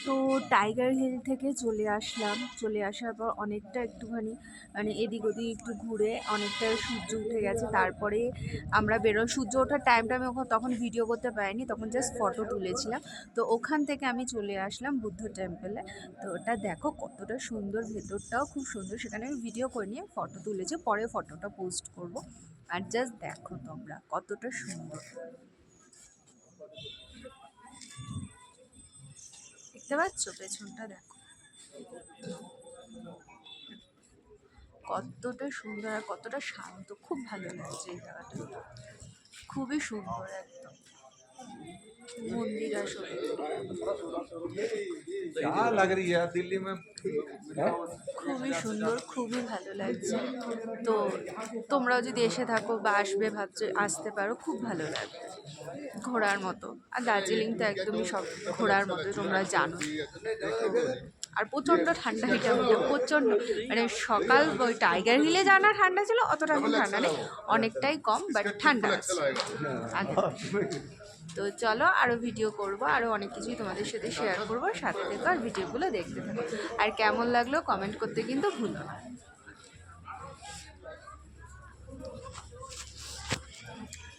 তো tiger hill থেকে চলে আসলাম, চলে আসার পর অনেকটা একটুখানি মানে এদিক ওদিক একটু ঘুরে অনেকটা সূর্য উঠে গেছে। তারপরে আমরা সূর্য ওঠার টাইমটা আমি তখন ভিডিও করতে পারিনি, তখন জাস্ট ফটো তুলেছিলাম। তো ওখান থেকে আমি চলে আসলাম বুদ্ধ টেম্পলে। তো ওটা দেখো কতটা সুন্দর, ভেতরটাও খুব সুন্দর। সেখানে আমি ভিডিও করিনি, ফটো তুলেছি, পরে ফটোটা পোস্ট করব। আর জাস্ট দেখো তোমরা কতটা সুন্দর দেখতে পাচ্ছ, পেছনটা দেখো কতটা সুন্দর আর কতটা শান্ত। খুব ভালো লাগছে এই জায়গাটা, খুবই সুন্দর একদম মন্দির আসলে। क्या लग रही है दिल्ली में খুবই সুন্দর, খুবই ভালো লাগছে। তো তোমরাও যদি এসে থাকো বা আসবে ভাবছো, আসতে পারো, খুব ভালো লাগবে, ঘোরার মতো। আর দার্জিলিং তো একদমই সব ঘোরার মতো, তোমরা জানো। আর প্রচণ্ড ঠান্ডা এটার মধ্যে, প্রচণ্ড মানে সকাল ওই টাইগার হিলে জানা ঠান্ডা ছিল, অতটা এখন ঠান্ডা নেই, অনেকটাই কম, বাট ঠান্ডা আছে আগে। তো চলো আরও ভিডিও করব, আরও অনেক কিছুই তোমাদের সাথে শেয়ার করবো, সাথে থেকো আর ভিডিওগুলো দেখতে থাকো। আর কেমন লাগলো কমেন্ট করতে কিন্তু ভুলো না।